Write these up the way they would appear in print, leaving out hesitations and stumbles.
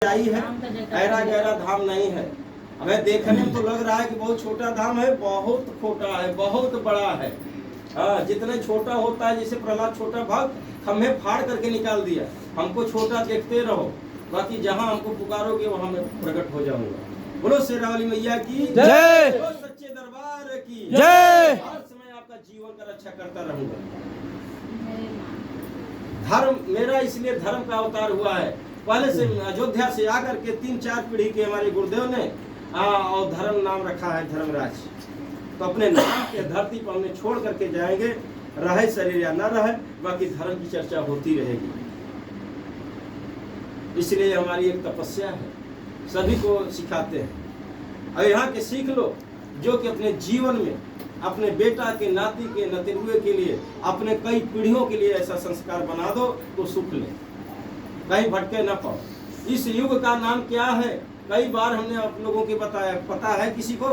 आई है, ऐरा गहरा धाम नहीं है। हमें देखने में तो लग रहा है कि बहुत छोटा धाम है, बहुत छोटा है, बहुत बड़ा है। जितने छोटा होता है, जैसे प्रहलाद छोटा भक्त हमें फाड़ करके निकाल दिया, हमको छोटा देखते रहो, बाकी जहाँ हमको पुकारोगे वहाँ मैं प्रकट हो जाऊंगा। बोलो शेरावाली मैया की जय, बोलो सच्चे दरबार की जय। हर समय आपका जीवन का रक्षा करता रहूंगा। धर्म मेरा इसलिए धर्म का अवतार हुआ है। पहले से अयोध्या से आकर के 3-4 पीढ़ी के हमारे गुरुदेव ने और धर्म नाम रखा है धर्मराज। तो अपने नाम के धरती पर हमें छोड़ करके जाएंगे, रहे शरीर या न रहे, बाकी धर्म की चर्चा होती रहेगी। इसलिए हमारी एक तपस्या है, सभी को सिखाते हैं। और यहाँ के सीख लो जो कि अपने जीवन में अपने बेटा के नाती के नतिनुए के लिए, अपने कई पीढ़ियों के लिए ऐसा संस्कार बना दो तो सुख ले, कहीं भटके न पाओ। इस युग का नाम क्या है? कई बार हमने आप लोगों के बताया, पता है किसी को?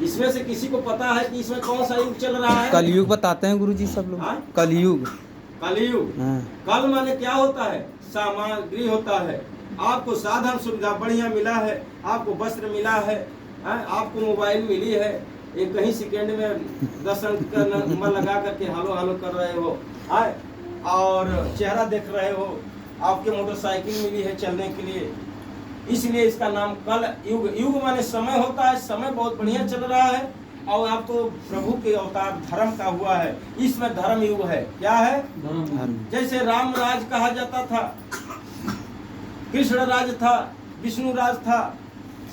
इसमें से किसी को पता है कि इसमें कौन सा युग चल रहा है? कलयुग बताते हैं गुरुजी सब लोग। कलयुग। कलयुग। कल माने क्या होता है? सामग्री होता है। आपको साधन सुविधा बढ़िया मिला है, आपको वस्त्र मिला है, आपको मोबाइल मिली है, एक कहीं सेकेंड में 10 अंक का नंबर लगा करके हालो हालो कर रहे हो, और चेहरा देख रहे हो, आपके मोटरसाइकिल मिली है चलने के लिए। इसलिए इसका नाम कल युग। युग माने समय होता है, समय बहुत बढ़िया चल रहा है। और आप तो प्रभु के अवतार धर्म का हुआ है, इसमें धर्म युग है। क्या है? धर्म। जैसे राम राज कहा जाता था, कृष्ण राज था, विष्णु राज था,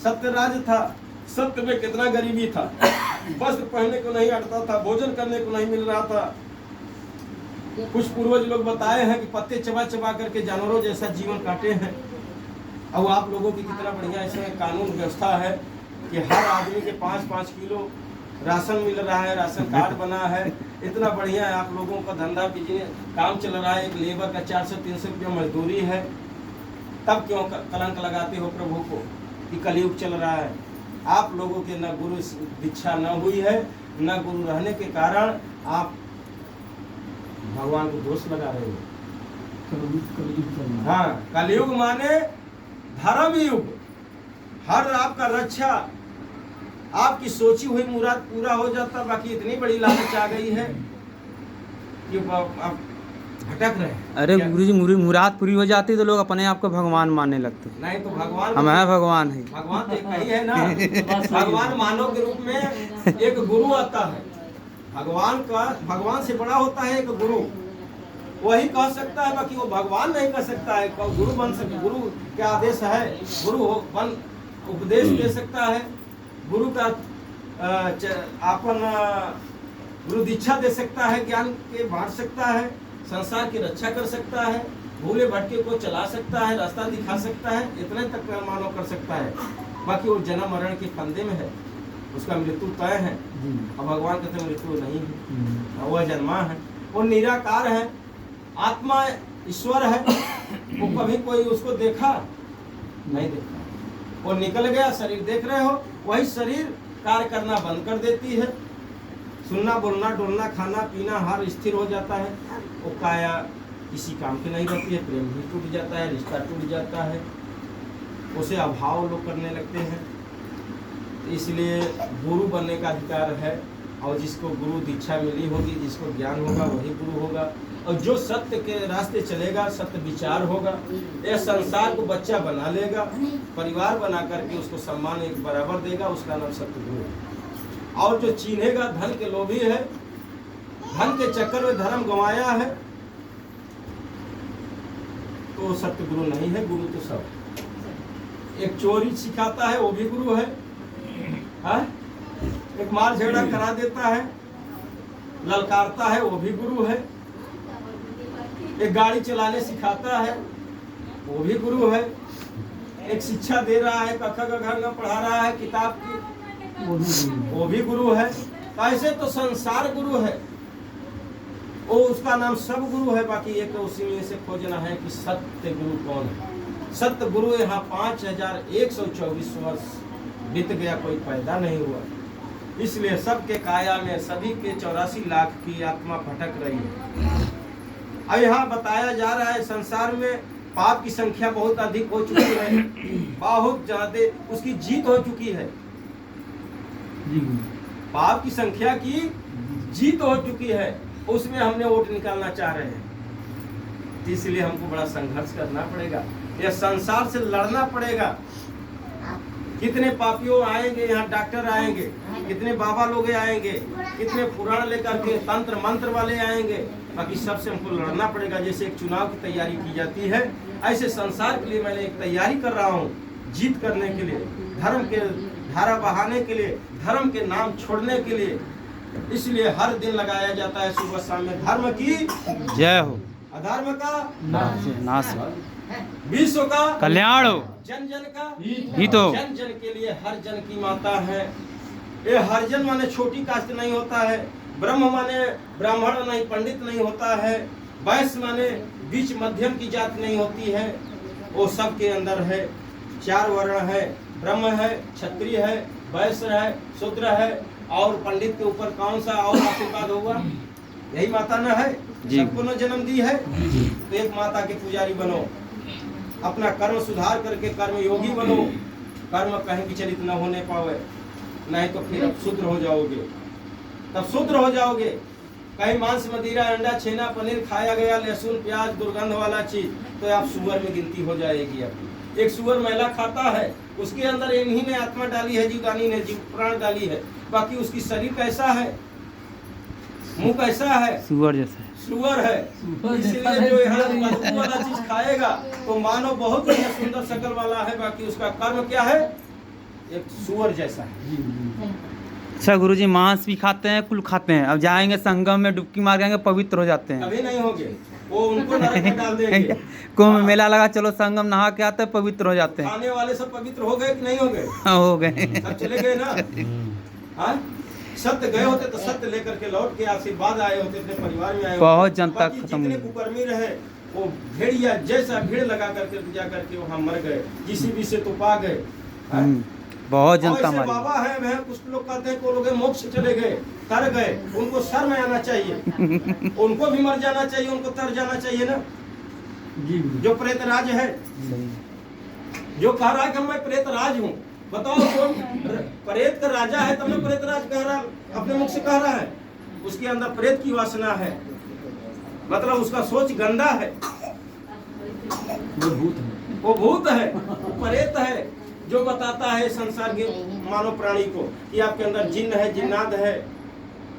सत्य राज था। सत्य में कितना गरीबी था, वस्त्र पहनने को नहीं अटता था, भोजन करने को नहीं मिल रहा था। कुछ पूर्वज लोग बताए हैं कि पत्ते चबा चबा करके जानवरों जैसा जीवन काटे हैं। अब आप लोगों की कितना बढ़िया इसमें कानून व्यवस्था है कि हर आदमी के 5-5 किलो राशन मिल रहा है, राशन कार्ड बना है। इतना बढ़िया है, आप लोगों का धंधा कीजिए, काम चल रहा है। एक लेबर का 400-300 रुपया मजदूरी है। तब क्यों कलंक लगाते हो प्रभु को कि कलयुग चल रहा है? आप लोगों के न गुरु दीक्षा न हुई है, न गुरु रहने के कारण आप भगवान को दोष लगा रहे हो। हाँ, कलयुग माने धर्म युग। हर आपका रक्षा, आपकी सोची हुई मुराद पूरा हो जाता। बाकी इतनी बड़ी लालच आ गई है कि आप भटक रहे हैं। अरे गुरुजी, मुराद पूरी हो जाती तो लोग अपने आप को भगवान मानने लगते। नहीं तो भगवान हम है भगवान है। भगवान तो एक ही है ना। भगवान मानव के रूप में एक गुरु आता है। भगवान से बड़ा होता है एक गुरु, वही कह सकता है, बाकी वो भगवान नहीं कह सकता है। गुरु बन सके, गुरु क्या आदेश है? गुरु बन उपदेश दे सकता है, गुरु का अपन गुरु दीक्षा दे सकता है, ज्ञान के बांट सकता है, संसार की रक्षा कर सकता है, भूले भटके को चला सकता है, रास्ता दिखा सकता है। इतने तक मानव कर सकता है। बाकी वो जन्म मरण के फंदे में है, उसका मृत्यु तय है। और भगवान कहते मृत्यु नहीं है, वह जन्मा है, वो निराकार है, आत्मा ईश्वर है। वो कभी कोई उसको देखा नहीं? देखा। वो निकल गया, शरीर देख रहे हो, वही शरीर कार्य करना बंद कर देती है। सुनना, बोलना, डोलना, खाना पीना हर स्थिर हो जाता है। वो काया किसी काम की नहीं रहती है, प्रेम भी टूट जाता है, रिश्ता टूट जाता है, उसे अभाव लोग करने लगते हैं। इसलिए गुरु बनने का अधिकार है, और जिसको गुरु दीक्षा मिली होगी, जिसको ज्ञान होगा, वही गुरु होगा। और जो सत्य के रास्ते चलेगा, सत्य विचार होगा, यह संसार को बच्चा बना लेगा, परिवार बना करके उसको सम्मान एक बराबर देगा, उसका नाम सत्य है। और जो चीनेगा धन के लोभी है, धन के चक्कर में धर्म गंवाया है, तो सत्य गुरु नहीं है। गुरु तो सब। एक चोरी सिखाता है, वो भी गुरु है। एक मार झगड़ा करा देता है, ललकारता है, वो भी गुरु है। एक गाड़ी चलाने सिखाता है, वो भी गुरु है। एक शिक्षा दे रहा है, कख ग घ पढ़ा रहा है किताब की, वो भी गुरु है। ऐसे तो संसार गुरु है, वो उसका नाम सब गुरु है। बाकी एक उसी में से खोजना है कि सत्य गुरु कौन है। सत्य गुरु यहाँ 5124 वर्ष बीत गया, कोई पैदा नहीं हुआ। इसलिए सबके काया में सभी के 84 लाख की आत्मा भटक रही है। अब यहाँ बताया जा रहा है संसार में पाप की संख्या बहुत अधिक हो चुकी है, बहुत ज्यादा उसकी जीत हो चुकी है, पाप की संख्या की जीत हो चुकी है, उसमें हमने वोट निकालना चाह रहे हैं। इसलिए हमको बड़ा संघर्ष करना पड़ेगा, यह संसार से लड़ना पड़ेगा। कितने पापियों आएंगे यहाँ, डॉक्टर आएंगे, कितने बाबा लोग आएंगे, कितने पुराण लेकर के तंत्र मंत्र वाले आएंगे, बाकी सबसे हमको लड़ना पड़ेगा। जैसे एक चुनाव की तैयारी की जाती है, ऐसे संसार के लिए मैंने एक तैयारी कर रहा हूँ, जीत करने के लिए, धर्म के धारा बहाने के लिए, धर्म के नाम छोड़ने के लिए। इसलिए हर दिन लगाया जाता है सुबह शाम में धर्म की जय हो, अधर्म का नाश हो, विश्व का कल्याण हो, जन जन का हित हो। जन जन के लिए हर जन की माता है। ये हरिजन माने छोटी कास्ट नहीं होता है, ब्रह्म माने ब्राह्मण नहीं, पंडित नहीं होता है, वैश्य माने बीच मध्यम की जात नहीं होती है, वो सब के अंदर है। 4 वर्ण है, ब्रह्म है, क्षत्रिय है, वैश्य है, शूद्र है, और पंडित के ऊपर कौन सा और आशीर्वाद होगा? यही माता न है, सबको न जन्म दी है। तो एक माता के पुजारी बनो, अपना कर्म सुधार करके कर्म योगी बनो, कर्म कहीं विचलित न होने पावे, नहीं तो फिर अब शूद्र हो जाओगे, तब शूद्र हो जाओगे। कहीं मांस मदिरा अंडा छेना पनीर खाया गया, लहसुन प्याज दुर्गंध वाला चीज, तो आप सुअर में गिनती हो जाएगी आपकी। एक सुअर मैला खाता है, उसके अंदर इन्हीं ने आत्मा डाली है, जीवदानी ने जीव प्राण डाली है, बाकी उसकी शरीर कैसा है, मुंह कैसा है, सुअर जैसा सुअर है। इसलिए जो यहाँ बदबू वाला चीज खाएगा तो मानो बहुत ही सुंदर शक्ल वाला है, बाकी उसका कर्म क्या है, एक सुअर जैसा है। अच्छा गुरुजी, मांस भी खाते हैं, कुल खाते हैं, अब जाएंगे संगम में डुबकी मार जाएंगे, पवित्र हो जाते हैं। कभी नहीं होंगे, वो उनको नरक में डाल देंगे। कुंभ मेला लगा, चलो संगम नहा के आते हैं, पवित्र हो जाते हैं। खाने वाले सब पवित्र हो गए कि नहीं हो गए? हो गए, सब चले गए ना। हाँ, सत्य गए होते तो सत्य लेकर के लौट के आशीर्वाद आए होते, अपने परिवार में आए होते। बहुत जनता बाकी खत्म जितने हुई। कुकर्मी रहे वो भेड़िया जैसा भीड़ लगा करके जा करके वहाँ मर गए, जिसी भी से तो पा गए। बहुत जनता ऐसे मारी। बाबा है वह, कुछ लोग कहते हैं को लोग मोक्ष चले गए, तर गए, उनको सर में आना चाहिए, उनको भी मर जाना चाहिए, उनको तर जाना चाहिए ना। जो प्रेत राज है, जो कह रहा है कि मैं प्रेत राज हूँ, बताओ कौन प्रेत का राजा है, तब मैं प्रेत राज कह रहा, अपने मुख से कह रहा है। उसके अंदर प्रेत की वासना है, मतलब उसका सोच गंदा है, वो भूत है, प्रेत है, जो बताता है संसार के मानव प्राणी को कि आपके अंदर जिन्न है, जिन्नात है,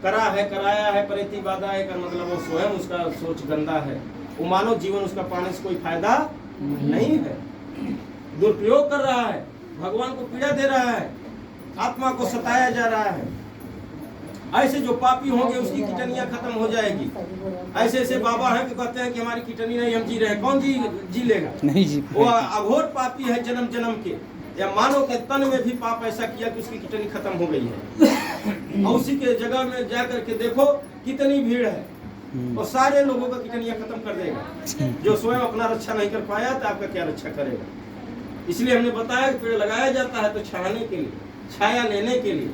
करा है, कराया है, प्रेती बाधा है, का मतलब वो स्वयं उसका सोच गंदा है। वो मानव जीवन उसका पाने से कोई फायदा नहीं है, दुरुपयोग कर रहा है, भगवान को पीड़ा दे रहा है, आत्मा को सताया जा रहा है। ऐसे जो पापी होंगे उसकी किटनियां खत्म हो जाएगी। ऐसे ऐसे बाबा हैं कि कहते हैं कि हमारी किटनी नहीं, हम जी रहे हैं, कौन जी लेगा? नहीं जी, वो अघोर पापी है जन्म जन्म के, या मानव के तन में भी पाप ऐसा किया कि उसकी किटनी खत्म हो गई है। और उसी के जगह में जा करके देखो कितनी भीड़ है, और सारे लोगों का किटनियां खत्म कर देगा। जो स्वयं अपना रक्षा नहीं कर पाया तो आपका क्या रक्षा करेगा? इसलिए हमने बताया कि पेड़ लगाया जाता है तो छाने के लिए, छाया लेने के लिए।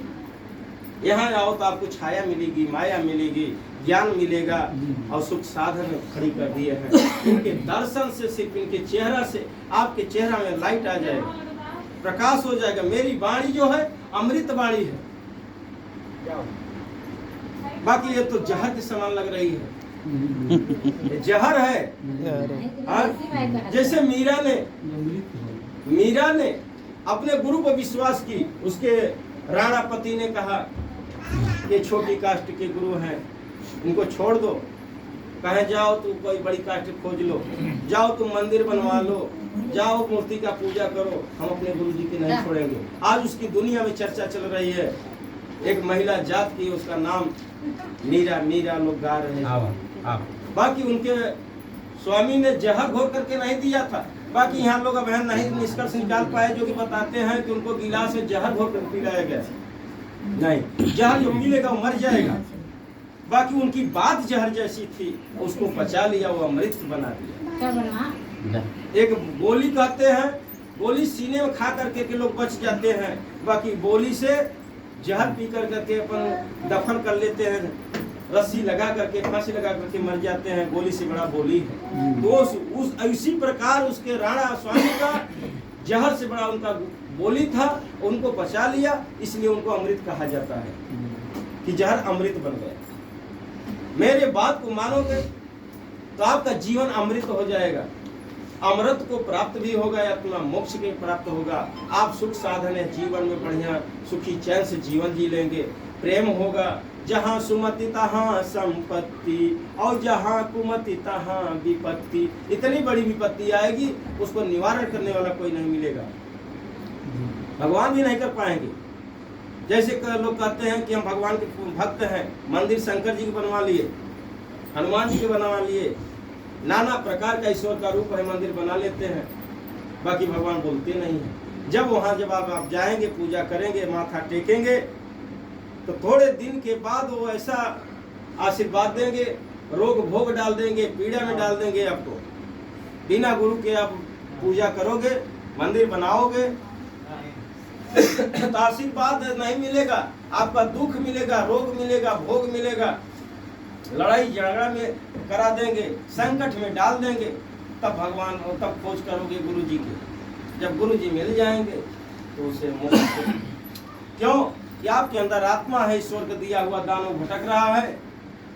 यहाँ आओ तो आपको छाया मिलेगी, माया मिलेगी, ज्ञान मिलेगा, और सुख साधन खड़ी कर दिए हैं। इनके दर्शन से, सिर्फ इनके चेहरा से आपके चेहरा में लाइट आ जाएगा, प्रकाश हो जाएगा। मेरी वाणी जो है अमृत वाणी है, बाकी ये तो जहर के समान लग रही है, जहर है। जैसे मीरा ने अपने गुरु पर विश्वास की, उसके राणापति ने कहा कि छोटी कास्ट के गुरु हैं, इनको छोड़ दो, कहे जाओ तू कोई बड़ी कास्ट खोज लो, जाओ तुम मंदिर बनवा लो, जाओ मूर्ति का पूजा करो, हम अपने गुरु जी के नहीं छोड़ेंगे। आज उसकी दुनिया में चर्चा चल रही है, एक महिला जात की, उसका नाम मीरा लोग गा रहे हैं। बाकी उनके स्वामी ने जहर घोर करके नहीं दिया था, बाकी यहाँ लोग अब नहीं निष्कर्ष निकाल पाए, जो कि बताते हैं कि उनको गिलास में जहर घोर कर पिलाया गया। नहीं, जहर जो मिलेगा वो मर जाएगा, बाकी उनकी बात जहर जैसी थी, उसको पचा लिया, वो अमृत बना दिया। एक गोली कहते हैं, गोली सीने में खा करके के लोग बच जाते हैं, बाकी गोली से जहर पी कर करके अपन दफन कर लेते हैं, रस्सी लगा करके, फांसी लगा करके मर जाते हैं, गोली से बड़ा बोली है। तो उस इसी प्रकार उसके राणा स्वामी का जहर से बड़ा उनका बोली था, उनको बचा लिया, इसलिए उनको अमृत कहा जाता है कि जहर अमृत बन गया। मेरे बात को मानोगे तो आपका जीवन अमृत हो जाएगा, अमृत को प्राप्त भी होगा या तुम्हारा मोक्ष के प्राप्त होगा। आप सुख साधन है जीवन में, बढ़िया सुखी चैन से जीवन जी लेंगे। प्रेम होगा, जहाँ सुमति तहाँ संपत्ति और जहाँ कुमति तहाँ विपत्ति। इतनी बड़ी विपत्ति आएगी, उसको निवारण करने वाला कोई नहीं मिलेगा, भगवान भी नहीं कर पाएंगे। जैसे लोग कहते हैं कि हम भगवान के भक्त हैं, मंदिर शंकर जी के बनवा लिए, हनुमान जी के बनवा लिए, नाना प्रकार का ईश्वर का रूप है, मंदिर बना लेते हैं, बाकी भगवान बोलते नहीं है। जब वहाँ जब आप जाएंगे, पूजा करेंगे, माथा टेकेंगे, तो थोड़े दिन के बाद वो ऐसा आशीर्वाद देंगे, रोग भोग डाल देंगे, पीड़ा में डाल देंगे आपको। बिना गुरु के आप पूजा करोगे, मंदिर बनाओगे तो आशीर्वाद नहीं मिलेगा, आपका दुख मिलेगा, रोग मिलेगा, भोग मिलेगा, लड़ाई झगड़ा में करा देंगे, संकट में डाल देंगे। तब भगवान, तब खोज करोगे गुरु जी की। जब गुरु जी मिल जाएंगे तो उसे मोक्ष। क्यों कि आपके अंदर आत्मा है, ईश्वर का दिया हुआ दानव भटक रहा है,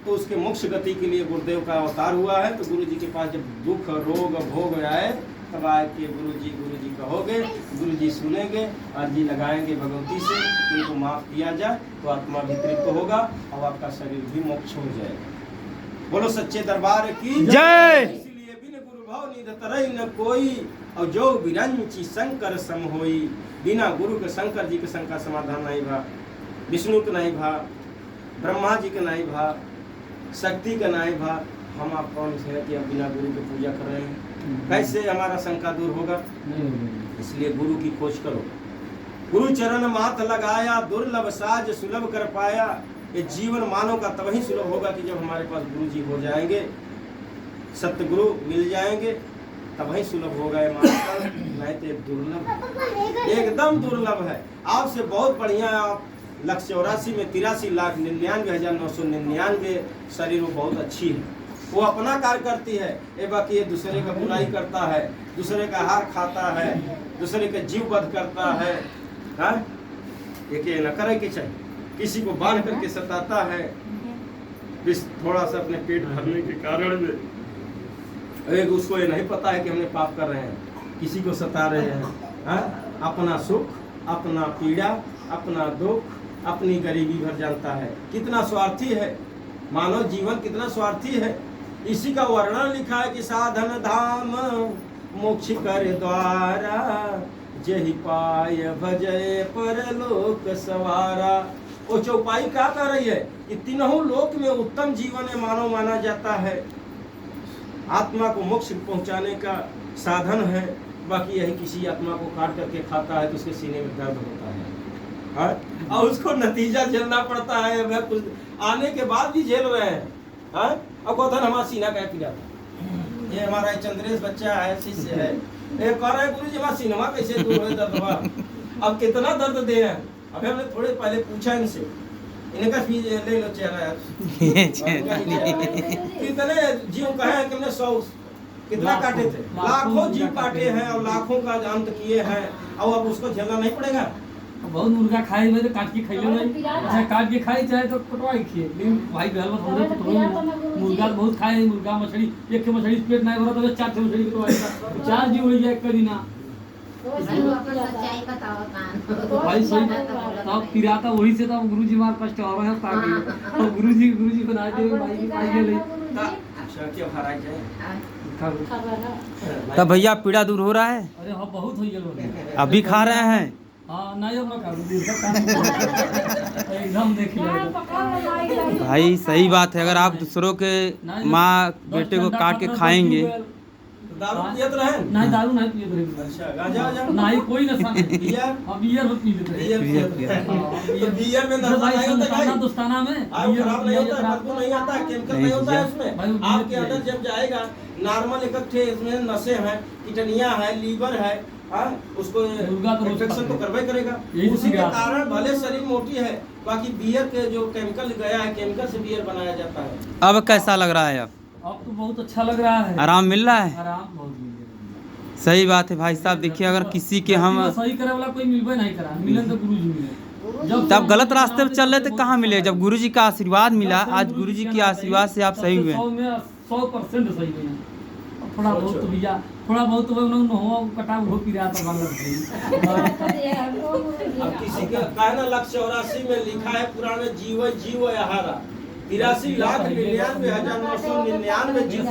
तो उसके मोक्ष गति के लिए गुरुदेव का अवतार हुआ है। तो गुरु जी के पास जब दुख रोग भोग आए, तब आए कि गुरु जी कहोगे, गुरु जी सुनेंगे, अर्जी लगाएंगे भगवती से, इनको माफ किया जाए तो आत्मा भी तृप्त होगा और आपका शरीर भी मोक्ष हो जाएगा। बोलो सच्चे दरबार की जय। इसलिए बिन गुरु भाव निध तरई न कोई, और जो विरंची शंकर सम होई। बिना गुरु के शंकर जी के संग का समाधान नहीं भा, विष्णु के नहीं भा, ब्रह्मा जी के नहीं भा, शक्ति का नहीं भा। हम आप कौन से है कि अब बिना गुरु के पूजा कर रहे हैं? कैसे हमारा शंका दूर होगा? इसलिए गुरु की खोज करो। गुरु चरण माथ लगाया, दुर्लभ साज सुलभ कर पाया। ये जीवन मानव का तब ही सुलभ होगा कि जब हमारे पास गुरु जी हो जाएंगे, सत्य गुरु मिल जाएंगे, तब ही सुलभ होगा ये मानव। नहीं तो दुर्लभ, एकदम दुर्लभ है। आपसे बहुत बढ़िया, आप 184 में 83,99,999 शरीर वो बहुत अच्छी है, वो अपना कार्य करती है। ये बाकी ये दूसरे का बुराई करता है, दूसरे का हार खाता है, दूसरे का जीव वध करता है। हाँ, ये न करे के चाहिए। किसी को बांध करके सताता है, थोड़ा सा अपने पेट भरने के कारण में, एक उसको ये नहीं पता है कि हमने पाप कर रहे हैं, किसी को सता रहे हैं। हाँ, अपना सुख, अपना पीड़ा, अपना दुख, अपनी गरीबी भर जानता है। कितना स्वार्थी है मानव जीवन, कितना स्वार्थी है। इसी का वर्णन लिखा है कि साधन धाम मोक्ष कर द्वारा, जहि पाय भजय परलोक सवारा। वो चौपाई क्या कर रही है कि तीनों लोक में उत्तम जीवन है मानव माना जाता है, आत्मा को मोक्ष पहुंचाने का साधन है। बाकी यही किसी आत्मा को काट करके खाता है तो उसके सीने में दर्द होता है। हाँ? और उसको नतीजा झेलना पड़ता है। वह कुछ आने के बाद भी झेल रहे हैं। हाँ? और कौन हमारा सीना कह पिला था, ये हमारा चंद्रेश बच्चा है, शिष्य है, ये कह रहा है गुरु जी हमारा सीनमा कैसे दूर हो दर्द। अब कितना दर्द दे रहे हैं। अभी हमने थोड़े पहले पूछा इनसे, इनका फीस ले लो चेहरा यार। कितने जीव कहे कि हमने 100 कितना काटे थे, लाखों जीव काटे हैं और लाखों का अंत किए हैं, और अब उसको झेलना नहीं पड़ेगा। बहुत मुर्गा खाए में तो काट के खाइले नहीं, चाहे काट के खाई चाहे तो कटवा के खाइए। लेकिन भाई घर में थोड़े तो मुर्गा बहुत खाए, मुर्गा मछली, एक के मछली पेट नहीं भरा तो 4 मछली कटवाएगा, 4 जीव हो जाए करी ना। भाई सही तब पिराता वही से तब गुरुजी मार कष्ट हो रहे हैं ताकि तो गुरुजी बना दे भाई के लिए क्या भरा जाए। तब भैया पीड़ा दूर हो रहा है? अरे हाँ बहुत हो गया, अभी खा रहे हैं? हाँ नहीं अब ना एकदम देख ले भाई सही बात है। अगर आप दूसरों के माँ बेटे को काट के खाएंगे, दारू पियत रहे? नहीं दारू नहीं पियत रहे। अच्छा, गांजा वाजा नहीं कोई नशा नहीं। बियर? अब बियर में पी लेते हैं। तो बियर में नशा नहीं होता भाई, दोस्ताना में बियर खराब नहीं होता है, बदबू नहीं आता है, केमिकल नहीं होता है उसमें। आपके अंदर जब जाएगा नॉर्मल इकट्ठे इसमें नशे हैं, किडनियां है, लीवर है हाँ, उसको मुर्गा तो रोज इन्फेक्शन तो खाते हैं। करवे करेगा। यही उसी के बात है। कारण भले शरीर मोटी है, बाकी बियर के जो केमिकल गया है, केमिकल से बियर बनाया जाता है। अब कैसा लग रहा है? अब तो बहुत अच्छा लग रहा है, आराम मिल रहा है? आराम बहुत मिल रहा है। सही बात है भाई साहब। देखिए अगर किसी के हम सही करे वाला कोई मिलबे नहीं करा, मिलन तो गुरु जी मिले। तब गलत रास्ते पे चल रहे थे, कहाँ मिले? जब गुरुजी का आशीर्वाद मिला, आज गुरुजी के आशीर्वाद से आप सही हुए। 100% सही हुए हैं। थोड़ा बहुत तो भैया, थोड़ा बहुत तो उन्होंने हो कटा हो पी रहा था अब किसी के कहना 184 में लिखा है पुराने जीव आहारा 83,99,999 जीव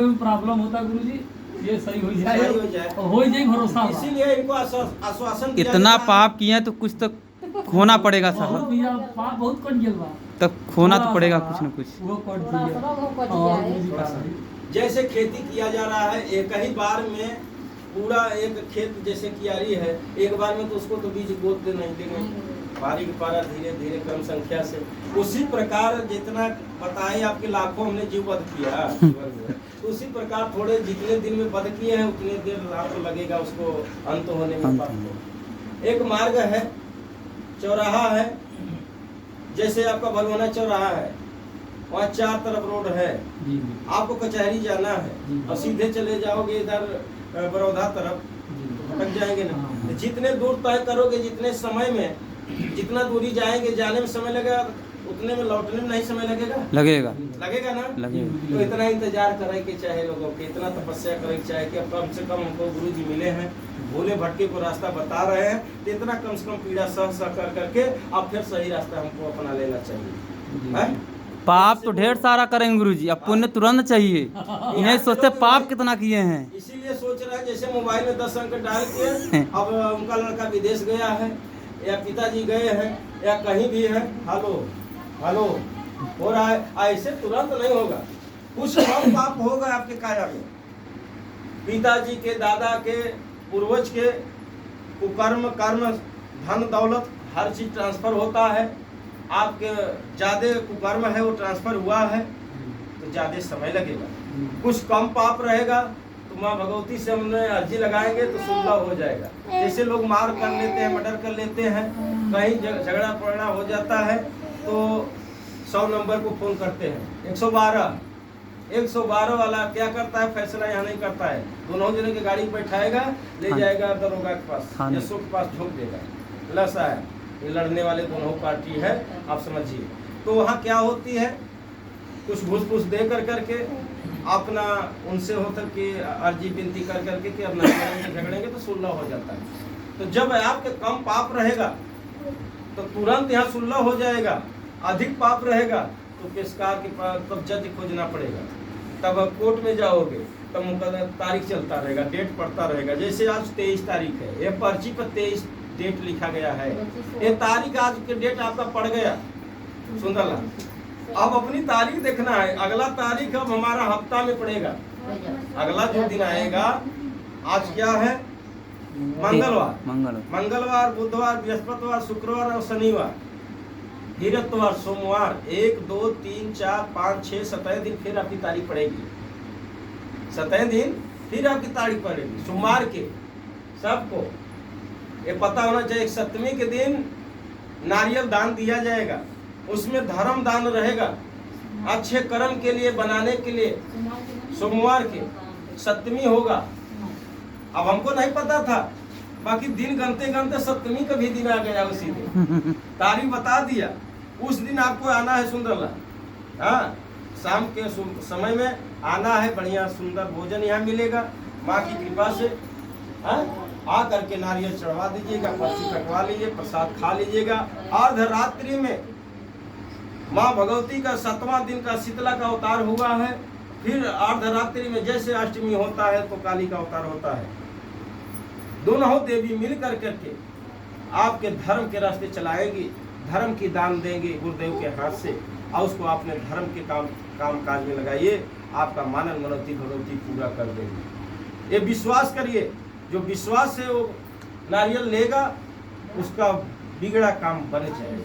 में प्रॉब्लम होता गुरु जी, ये सही हो जाए, सही हो जाए। हो जाए भरोसा। इसीलिए इनको आश्वासन दिया इतना जाता है। पाप किए तो कुछ तो खोना पड़ेगा बहुत साहब, भैया पाप बहुत कट गया बा, तब खोना तो पड़ेगा कुछ न कुछ। वो कट दिया। और गुरु जी का सही। जैसे खेती किया जा रहा है, एक ही बार में पूरा एक खेत जैसे कियारी है, एक बार में तो उसको तो बीज गोद दे नहीं देंगे, बारीक पारा धीरे धीरे क्रम संख्या से। उसी प्रकार जितना बताए आपके लाखों हमने जीव वध किया जीवन में, उसी प्रकार थोड़े जितने दिन में वध किए हैं उतने देर आपको लगेगा उसको अंत होने में। अंत पाप को। एक मार्ग है, चौराहा है, जैसे आपका भलवाना चौराहा है, वहाँ 4 तरफ रोड है, जी जी आपको कचहरी जाना है और सीधे चले जाओगे इधर बड़ौदा तरफ, जी। भटक जाएंगे ना। हाँ। जितने दूर तय करोगे, जितने समय में, जितना दूरी जाएंगे, जाने में समय लगेगा, उतने में लौटने में नहीं समय लगेगा, लगेगा लगेगा ना। लगेगा। तो इतना इंतजार करे के चाहे लोगों के, इतना तपस्या करे के चाहे कि अब कम से कम हमको गुरु जी मिले हैं, भोले भटके को रास्ता बता रहे हैं, तो इतना कम से कम पीड़ा सह कर करके अब फिर सही रास्ता हमको अपना लेना चाहिए। हैं? पाप तो ढेर सारा करेंगे गुरुजी, अब पुण्य तुरंत चाहिए। इन्हें सोचते पाप कितना किए हैं। इसीलिए सोच रहा है जैसे मोबाइल में 10 अंक डाल के अब उनका लड़का विदेश गया है या पिताजी गए हैं या कहीं भी है, हेलो हेलो हो रहा है, ऐसे तुरंत नहीं होगा, कुछ कम पाप होगा आपके काया में। पिताजी के, दादा के, पूर्वज के कुकर्म कर्म धन दौलत हर चीज ट्रांसफर होता है। आपके ज्यादा कुकर्म है वो ट्रांसफर हुआ है तो ज्यादा समय लगेगा। कुछ कम पाप रहेगा तो माँ भगवती से हमने अर्जी लगाएंगे तो सुलह हो जाएगा। जैसे लोग मार कर लेते हैं, मर्डर कर लेते हैं, कहीं झगड़ा पड़ना हो जाता है तो 100 नंबर को फोन करते हैं, 112 वाला क्या करता है, फैसला यहाँ नहीं करता है, दोनों जने की गाड़ी बैठाएगा, ले जाएगा दरोगा के पास, एसओ के पास झोंक देगा, लसा है, ये लड़ने वाले दोनों पार्टी है, आप समझिए। तो वहाँ क्या होती है, कुछ घूस दे कर करके अपना उनसे होता कि अर्जी विनती कर करके कि अब नहीं झगड़ेंगे तो सुलह हो जाता है। तो जब आपके कम पाप रहेगा तो तुरंत यहाँ सुलह हो जाएगा, अधिक पाप रहेगा तो पेशकार के पास तब जज खोजना पड़ेगा, तब कोर्ट में जाओगे, तब मुकदमा तारीख चलता रहेगा, डेट पड़ता रहेगा। जैसे आज 23 तारीख है, ये पर्ची पर 23 डेट लिखा गया है, ये तारीख आज के डेट आपका पड़ गया सुंदरलाल, अब अपनी तारीख देखना है, अगला तारीख अब हमारा हफ्ता में पड़ेगा, अगला जो दिन आएगा, आज क्या है, मंगलवार, बुधवार, बृहस्पतिवार, शुक्रवार और शनिवार, धीरत्वार, सोमवार, 1 2 3 4 5 6 7 दिन फिर आपकी तारीख पड़ेगी, 7 दिन फिर आपकी तारीख पड़ेगी सोमवार के। सबको ये पता होना चाहिए, 7वीं के दिन नारियल दान दिया जाएगा, उसमें धर्म दान रहेगा, अच्छे कर्म के लिए बनाने के लिए। सोमवार के 7वीं होगा, अब हमको नहीं पता था, बाकी दिन गनते गनते 7वीं का भी दिन आ गया, उसी दिन तारीख बता दिया, उस दिन आपको आना है सुंदरलाल। हाँ, शाम के समय में आना है, बढ़िया सुंदर भोजन यहाँ मिलेगा माँ की कृपा से। हाँ, आ करके नारियल चढ़वा दीजिएगा, पर्ची कटवा लीजिए, प्रसाद खा लीजिएगा। अर्धरात्रि में माँ भगवती का 7वां दिन का शीतला का अवतार हुआ है, फिर अर्धरात्रि में जैसे अष्टमी होता है तो काली का अवतार होता है। दोनों देवी मिल कर करके आपके धर्म के रास्ते चलाएंगी, धर्म की दान देंगे गुरुदेव के हाथ से, और उसको आपने धर्म के काम काज में लगाइए, आपका मानन मनोती भगवती पूरा कर देंगे। ये विश्वास करिए, जो विश्वास से वो नारियल लेगा उसका बिगड़ा काम बन जाएगा,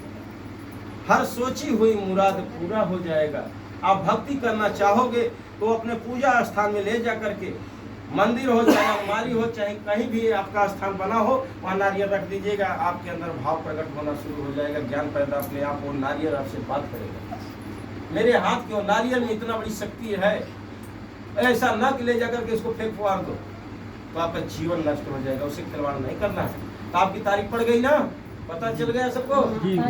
हर सोची हुई मुराद पूरा हो जाएगा। आप भक्ति करना चाहोगे तो अपने पूजा स्थान में ले जा करके मंदिर हो चाहे अलमारी हो चाहे कहीं भी आपका स्थान बना हो, वहाँ नारियल रख दीजिएगा, आपके अंदर भाव प्रकट होना शुरू हो जाएगा, ज्ञान पैदा अपने आप, वो नारियल आपसे बात करेगा। मेरे हाथ के नारियल में इतना बड़ी शक्ति है, ऐसा न कि ले जाकर के इसको फेंक फुआर दो तो आपका जीवन नष्ट हो जाएगा, उसे खिलवाड़ नहीं करना है। तो आपकी तारीख पड़ गई ना, पता चल गया सबको।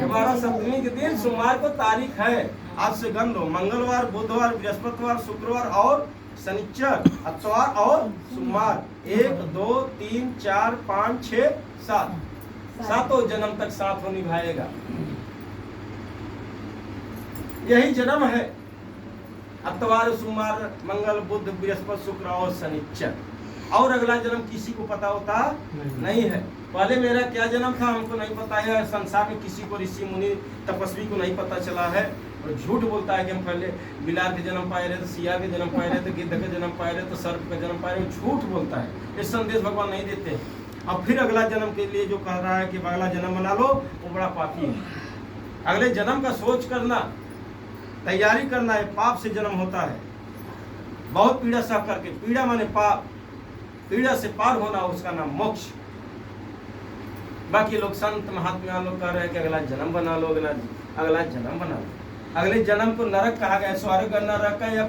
12 के दिन सोमवार को तारीख है, आज से गन लो, मंगलवार, बुधवार, बृहस्पतिवार, शुक्रवार और शनिचर, इतवार और सोमवार, 1 2 3 4 5 6 7 सातों जन्म तक साथ हो निभाएगा। यही जन्म है, इतवार, सोमवार, मंगल, बुध, बृहस्पति, शुक्र और शनिचर। और अगला जन्म किसी को पता होता नहीं है। पहले मेरा क्या जन्म था हमको नहीं पता है, संसार में किसी को, ऋषि मुनि तपस्वी को नहीं पता चला है। और झूठ बोलता है कि हम पहले बिलार के जन्म पाए रहे थे, सिया के जन्म पाए रहे थे, गिद्ध के जन्म पाए रहे थे, सर्प का जन्म पाए रहे, झूठ बोलता है। ये संदेश भगवान नहीं देते। अब फिर अगला जन्म के लिए जो कह रहा है कि अगला जन्म बना लो, वो बड़ा पापी है। अगले जन्म का सोच करना, तैयारी करना है। पाप से जन्म होता है, बहुत पीड़ा सह करके, पीड़ा माने पाप, पीड़ा से पार होना, उसका नाम मोक्ष। बाकी लोग संत महात्मा लोग कह रहे हैं कि अगला जन्म बना लो, अगला जन्म बना लो। अगले जन्म को नरक कहा गया, स्वर्ग नरक या